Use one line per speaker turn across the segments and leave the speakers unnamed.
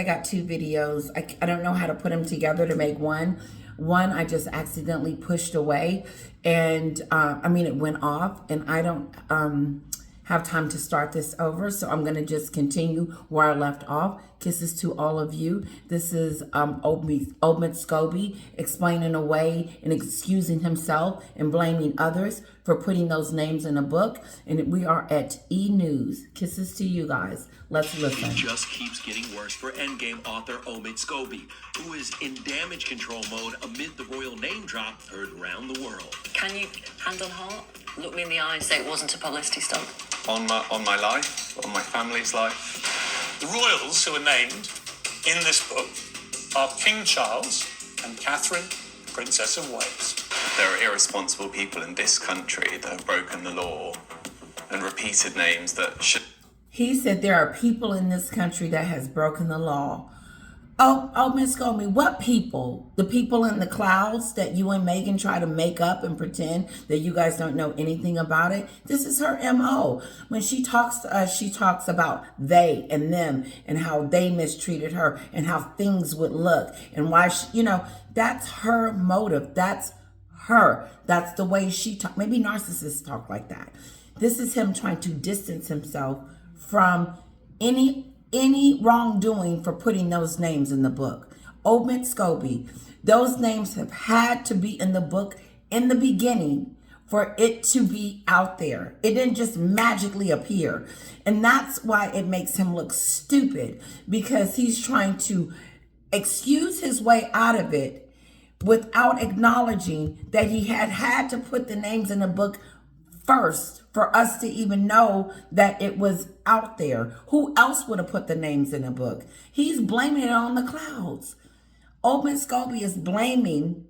I got two videos. I don't know how to put them together to make one. One I just accidentally pushed away, and it went off, and I don't have time to start this over, so I'm gonna just continue where I left off. Kisses to all of you. This is Omit Scobie explaining away and excusing himself and blaming others for putting those names in a book. And we are at E! News. Kisses to you guys. Let's listen.
It just keeps getting worse for Endgame author Omit Scobie, who is in damage control mode amid the royal name drop heard around the world.
Can you, hand on heart, look me in the eye and say it wasn't a publicity stunt?
On my life, on my family's life.
The royals who are named in this book are King Charles and Catherine, Princess of Wales.
There are irresponsible people in this country that have broken the law and repeated names that should...
He said there are people in this country that has broken the law. Oh, Miss Scobie, what people? The people in the clouds that you and Meghan try to make up and pretend that you guys don't know anything about it? This is her MO. When she talks to us, she talks about they and them and how they mistreated her and how things would look and why she, that's her motive. That's her. That's the way she talk. Maybe narcissists talk like that. This is him trying to distance himself from any wrongdoing for putting those names in the book. Omit Scobie, those names have had to be in the book in the beginning for it to be out there. It didn't just magically appear. And that's why it makes him look stupid, because he's trying to excuse his way out of it without acknowledging that he had to put the names in the book first for us to even know that it was out there. Who else would have put the names in a book? He's blaming it on the clouds. Omit Scobie is blaming,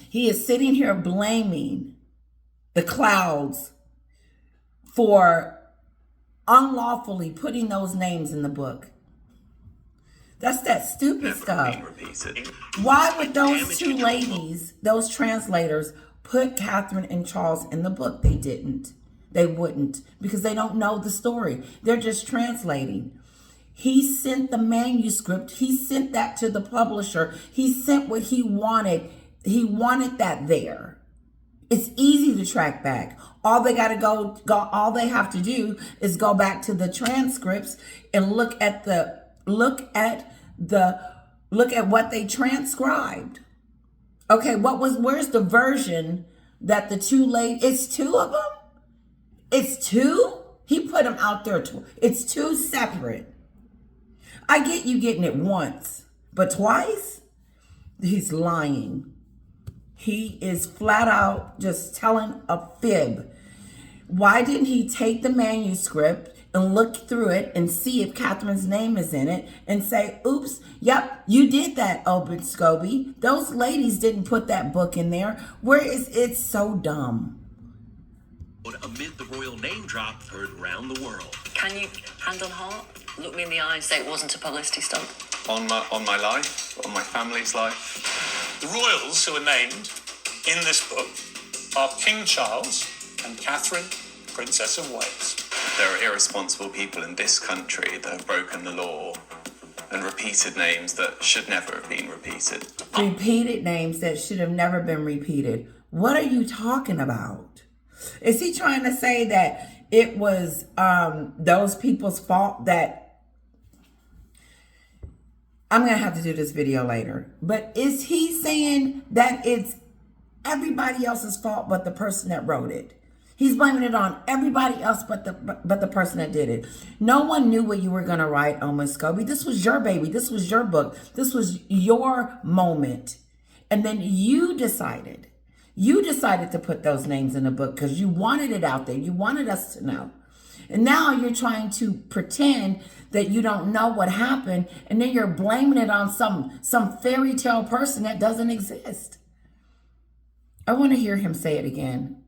he is sitting here blaming the clouds for unlawfully putting those names in the book. That's that stupid stuff. Why would those two ladies, those translators, put Catherine and Charles in the book? They didn't. They wouldn't, because they don't know the story. They're just translating. He sent the manuscript. He sent that to the publisher. He sent what he wanted. He wanted that there. It's easy to track back. All they got to go. All they have to do is go back to the transcripts and look at what they transcribed. Okay, where's the version that the two ladies, it's two of them? It's two? He put them out there. It's two separate. I get you getting it once, but twice? He's lying. He is flat out just telling a fib. Why didn't he take the manuscript and look through it and see if Catherine's name is in it and say, oops, yep, you did that, Omit Scobie. Those ladies didn't put that book in there. Where is it? So dumb.
Amid the royal name drop heard around the world.
Can you, hand on heart, look me in the eye and say it wasn't a publicity stunt?
On my life, on my family's life.
The royals who are named in this book are King Charles and Catherine, Princess of Wales.
There are irresponsible people in this country that have broken the law and repeated names that should never have been repeated.
Repeated names that should have never been repeated. What are you talking about? Is he trying to say that it was those people's fault that... I'm going to have to do this video later. But is he saying that it's everybody else's fault but the person that wrote it? He's blaming it on everybody else but the person that did it. No one knew what you were going to write, Omit Scobie. This was your baby. This was your book. This was your moment. And then you decided to put those names in a book because you wanted it out there. You wanted us to know. And now you're trying to pretend that you don't know what happened, and then you're blaming it on some fairy tale person that doesn't exist. I want to hear him say it again.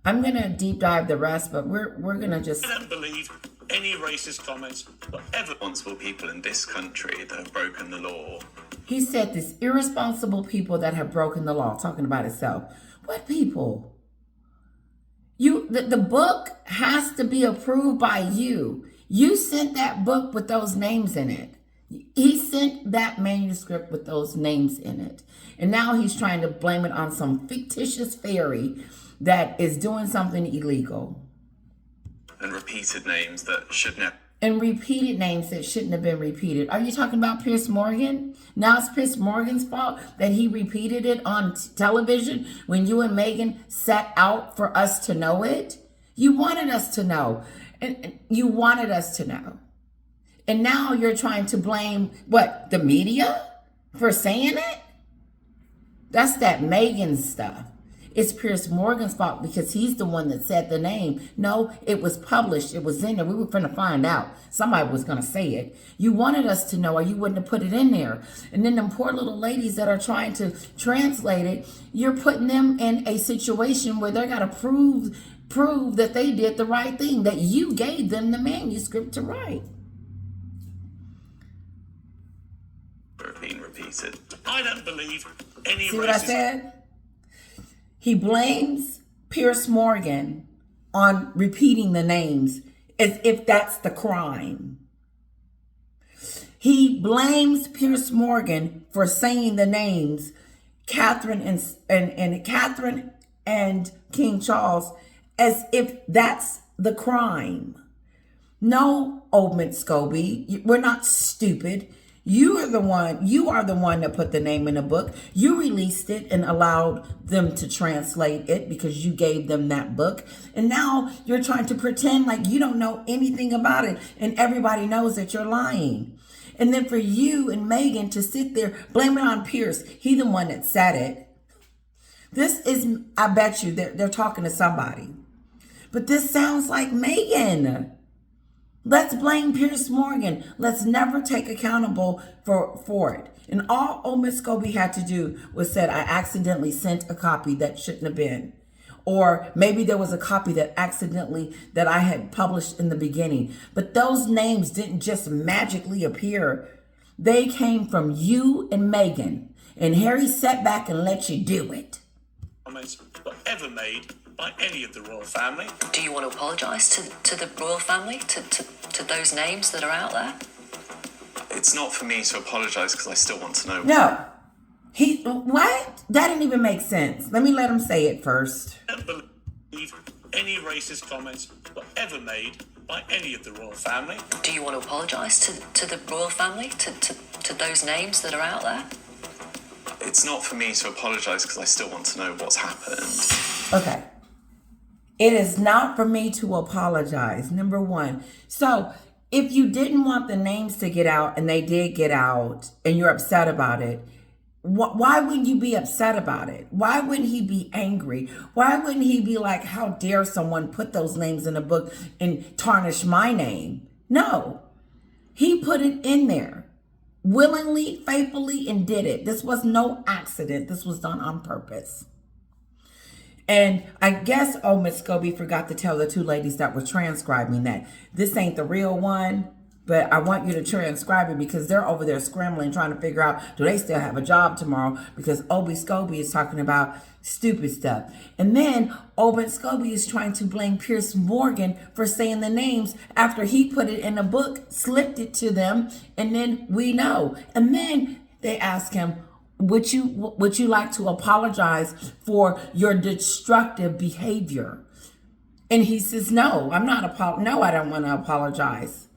I'm going to deep dive the rest, but we're going to just...
I don't believe any racist comments were ever...
Responsible people in this country that have broken the law.
He said this irresponsible people that have broken the law, talking about itself. What people? The book has to be approved by you. You sent that book with those names in it. He sent that manuscript with those names in it. And now he's trying to blame it on some fictitious fairy that is doing something illegal.
And repeated names that should never.
And repeated names that shouldn't have been repeated. Are you talking about Piers Morgan? Now it's Piers Morgan's fault that he repeated it on television when you and Meghan set out for us to know it? You wanted us to know. And you wanted us to know. And now you're trying to blame, what, the media for saying it? That's that Meghan stuff. It's Piers Morgan's fault because he's the one that said the name. No, it was published. It was in there. We were going to find out. Somebody was going to say it. You wanted us to know or you wouldn't have put it in there. And then them poor little ladies that are trying to translate it, you're putting them in a situation where they're got to prove that they did the right thing, that you gave them the manuscript to write.
Being repeated.
I don't believe any
See what I said? He blames Piers Morgan on repeating the names as if that's the crime. He blames Piers Morgan for saying the names Catherine and Catherine and King Charles as if that's the crime. No, Omit Scobie, we're not stupid. You are the one that put the name in the book. You released it and allowed them to translate it because you gave them that book. And now you're trying to pretend like you don't know anything about it and everybody knows that you're lying. And then for you and Meghan to sit there, blame it on Piers. He the one that said it. This is, I bet you, they're talking to somebody. But this sounds like Meghan. Let's blame Piers Morgan. Let's never take accountable for it. And all Omit Scobie had to do was said, I accidentally sent a copy that shouldn't have been. Or maybe there was a copy that I had published in the beginning. But those names didn't just magically appear. They came from you and Meghan. And Harry sat back and let you do it.
Comments were ever made by any of the royal family.
Do you want to apologise to the royal family, to those names that are out there?
It's not for me to apologise because I still want to know.
No. What? That didn't even make sense. Let him say it first.
I don't believe any racist comments were ever made by any of the royal family.
Do you want to apologise to the royal family, to those names that are out there?
It's not for me to apologise because I still want to know what's happened.
Okay. It is not for me to apologize, number one. So if you didn't want the names to get out and they did get out and you're upset about it, why wouldn't you be upset about it? Why wouldn't he be angry? Why wouldn't he be like, how dare someone put those names in a book and tarnish my name? No, he put it in there willingly, faithfully, and did it. This was no accident. This was done on purpose. And I guess Omit Scobie forgot to tell the two ladies that were transcribing that this ain't the real one, but I want you to transcribe it because they're over there scrambling, trying to figure out, do they still have a job tomorrow? Because Omit Scobie is talking about stupid stuff. And then Omit Scobie is trying to blame Piers Morgan for saying the names after he put it in a book, slipped it to them, and then we know. And then they ask him, would you like to apologize for your destructive behavior? And he says, no, I don't want to apologize.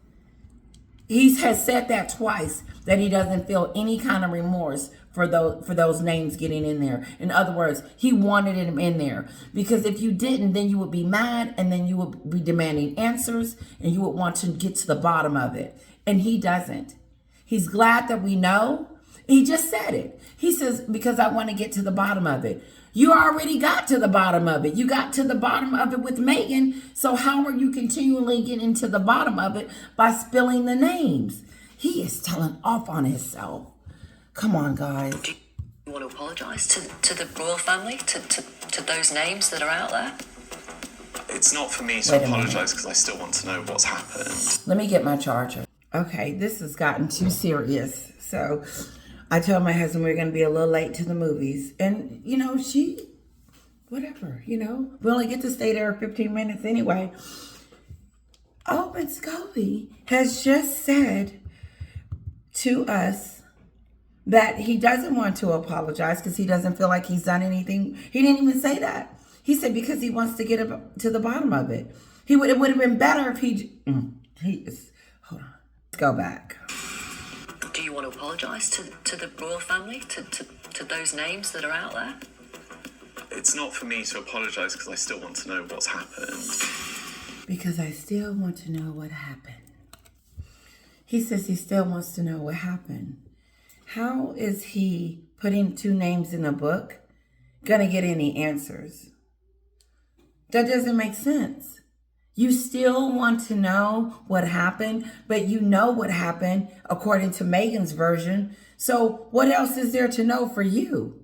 He has said that twice, that he doesn't feel any kind of remorse for those names getting in there. In other words, he wanted him in there because if you didn't, then you would be mad and then you would be demanding answers and you would want to get to the bottom of it. And he doesn't. He's glad that we know. He just said it. He says, because I want to get to the bottom of it. You already got to the bottom of it. You got to the bottom of it with Meghan. So how are you continually getting to the bottom of it by spilling the names? He is telling off on himself. Come on, guys.
Do you want to apologise to the royal family, to those names that are out there?
It's not for me to apologise because I still want to know what's happened.
Let me get my charger. Okay, this has gotten too serious. So I told my husband we were going to be a little late to the movies. And, whatever, we only get to stay there 15 minutes anyway. Omit Scobie has just said to us that he doesn't want to apologize because he doesn't feel like he's done anything. He didn't even say that. He said because he wants to get to the bottom of it. It would have been better if hold on. Let's go back.
Do you want to apologise to the royal family, to those names that are out there?
It's not for me to apologise because I still want to know what's happened.
Because I still want to know what happened. He says he still wants to know what happened. How is he putting 2 names in a book gonna get any answers? That doesn't make sense. You still want to know what happened, but you know what happened according to Meghan's version. So what else is there to know for you?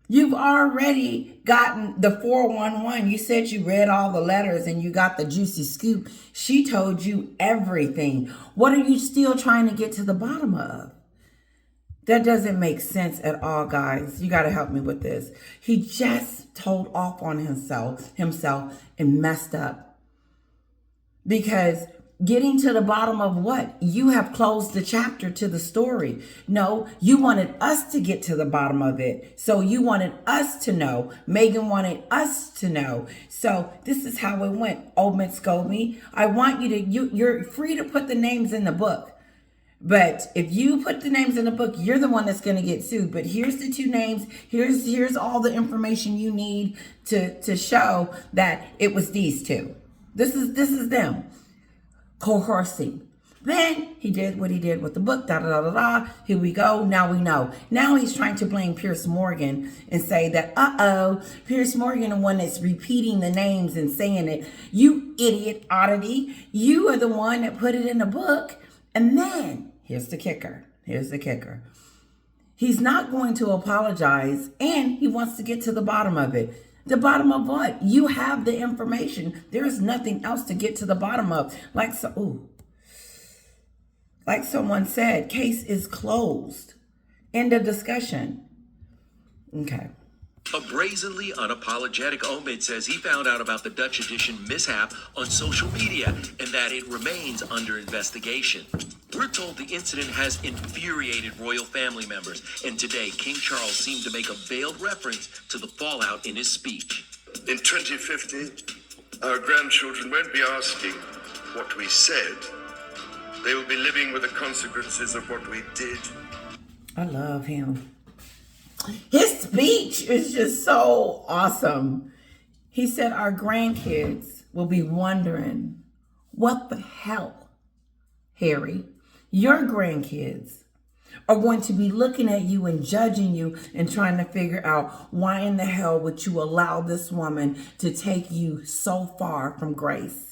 You've already gotten the 411. You said you read all the letters and you got the juicy scoop. She told you everything. What are you still trying to get to the bottom of? That doesn't make sense at all, guys. You got to help me with this. He just told off on himself and messed up. Because getting to the bottom of what? You have closed the chapter to the story. No, you wanted us to get to the bottom of it. So you wanted us to know. Meghan wanted us to know. So this is how it went. Omit Scobie, I want you to, you're free to put the names in the book. But if you put the names in the book, you're the one that's going to get sued. But here's the 2 names. Here's all the information you need to show that it was these 2. This is them coercing. Then he did what he did with the book. Here we go. Now we know. Now he's trying to blame Piers Morgan and say that, Piers Morgan, the one that's repeating the names and saying it. You idiot oddity. You are the one that put it in the book. And then here's the kicker. He's not going to apologize, and he wants to get to the bottom of it. The bottom of what? You have the information. There is nothing else to get to the bottom of. Like someone said, case is closed. End of discussion. Okay.
A brazenly unapologetic Omid says he found out about the Dutch edition mishap on social media and that it remains under investigation. We're told the incident has infuriated royal family members, and today King Charles seemed to make a veiled reference to the fallout in his speech.
In 2050, our grandchildren won't be asking what we said. They will be living with the consequences of what we did.
I love him. His speech is just so awesome. He said our grandkids will be wondering, what the hell, Harry? Your grandkids are going to be looking at you and judging you and trying to figure out why in the hell would you allow this woman to take you so far from grace?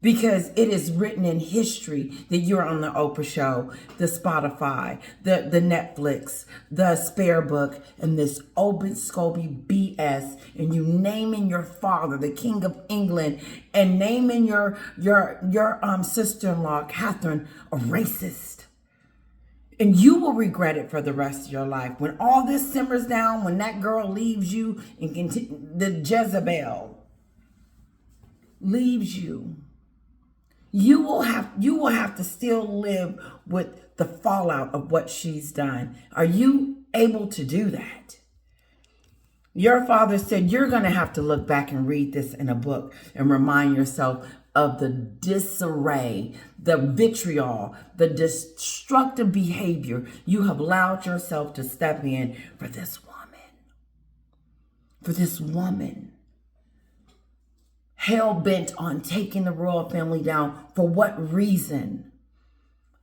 Because it is written in history that you're on the Oprah show, the Spotify, the Netflix, the Spare Book, and this Omit Scobie BS, and you naming your father, the King of England, and naming your sister-in-law, Catherine, a racist. And you will regret it for the rest of your life. When all this simmers down, when that girl leaves you, and the Jezebel leaves you, you will have to still live with the fallout of what she's done. Are you able to do that? Your father said you're going to have to look back and read this in a book and remind yourself of the disarray, the vitriol, the destructive behavior you have allowed yourself to step in for this woman. Hell-bent on taking the royal family down. For what reason?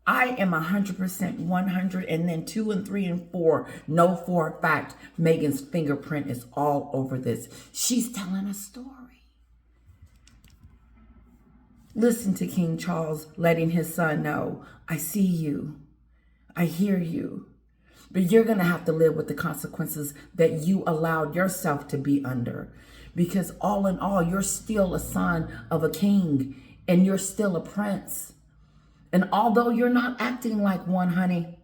I am 100%, 100, and then 2 and 3 and 4 know for a fact Meghan's fingerprint is all over this. She's telling a story. Listen to King Charles letting his son know, I see you, I hear you, but you're going to have to live with the consequences that you allowed yourself to be under. Because all in all, you're still a son of a king and you're still a prince. And although you're not acting like one, honey,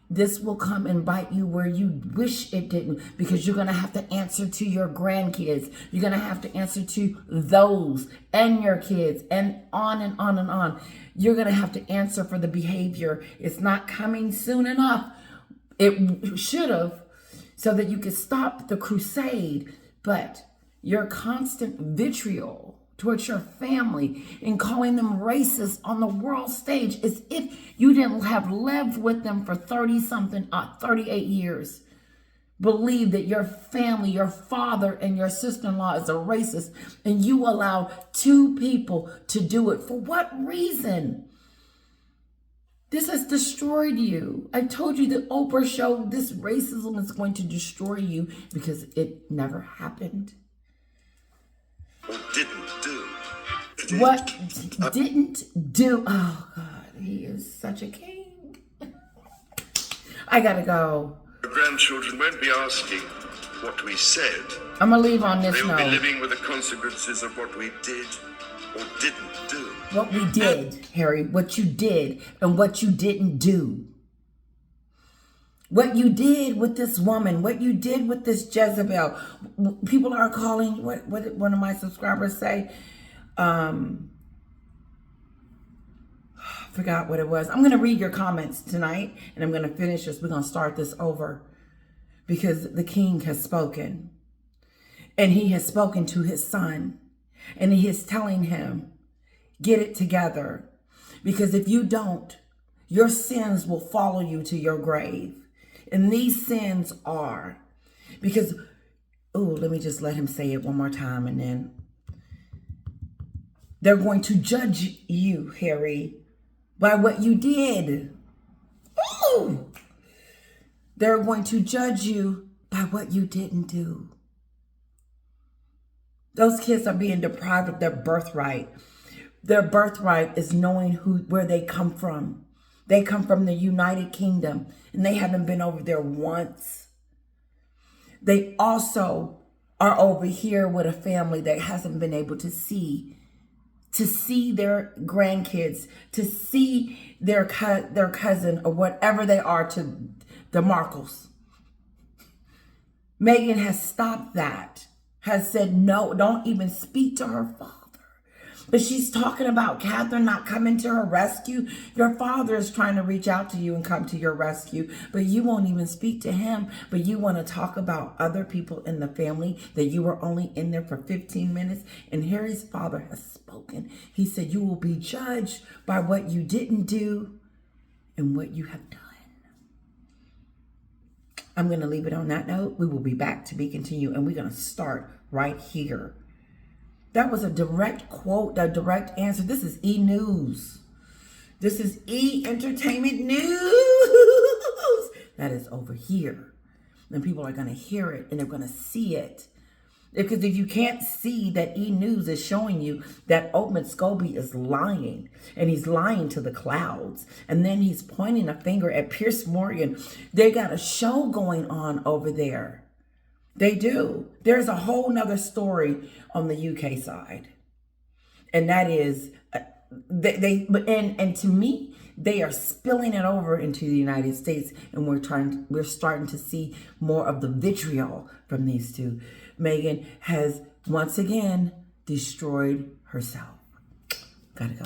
this will come and bite you where you wish it didn't, because you're going to have to answer to your grandkids. You're going to have to answer to those and your kids, and on and on and on. You're going to have to answer for the behavior. It's not coming soon enough. It should have, so that you could stop the crusade. But your constant vitriol towards your family and calling them racist on the world stage, as if you didn't have lived with them for 38 years. Believe that your family, your father and your sister-in-law is a racist, and you allow two people to do it. For what reason? This has destroyed you. I told you the Oprah show, this racism is going to destroy you, because it never happened.
Or didn't do.
What didn't do? Oh God, he is such a king. I gotta go.
Our grandchildren won't be asking what we said.
I'm gonna leave on this
They will be
note.
living with the consequences of what we did or didn't do.
What we did, Harry, what you did and what you didn't do. What you did with this woman, what you did with this Jezebel. People are calling, what did one of my subscribers say? I forgot what it was. I'm going to read your comments tonight, and I'm going to finish this. We're going to start this over, because the king has spoken, and he has spoken to his son, and he is telling him, get it together, because if you don't, your sins will follow you to your grave. And these sins are, because, let me just let him say it one more time, and then they're going to judge you, Harry, by what you did. Ooh! They're going to judge you by what you didn't do. Those kids are being deprived of their birthright. Their birthright is knowing where they come from. They come from the United Kingdom, and they haven't been over there once. They also are over here with a family that hasn't been able to see their grandkids, to see their cousin or whatever they are, to the Markles. Meghan has stopped that, has said no, don't even speak to her father. But she's talking about Catherine not coming to her rescue. Your father is trying to reach out to you and come to your rescue, but you won't even speak to him. But you want to talk about other people in the family, that you were only in there for 15 minutes. And Harry's father has spoken. He said, you will be judged by what you didn't do and what you have done. I'm going to leave it on that note. We will be back to be continued, and we're going to start right here. That was a direct quote, a direct answer. This is E! News. This is E! Entertainment News. That is over here. And people are going to hear it, and they're going to see it. Because if you can't see that E! News is showing you that Omit Scobie is lying, and he's lying to the clouds, and then he's pointing a finger at Piers Morgan. They got a show going on over there. They do. There's a whole nother story on the UK side. And that is, and to me, they are spilling it over into the United States, and we're starting to see more of the vitriol from these two. Meghan has once again destroyed herself. Gotta go.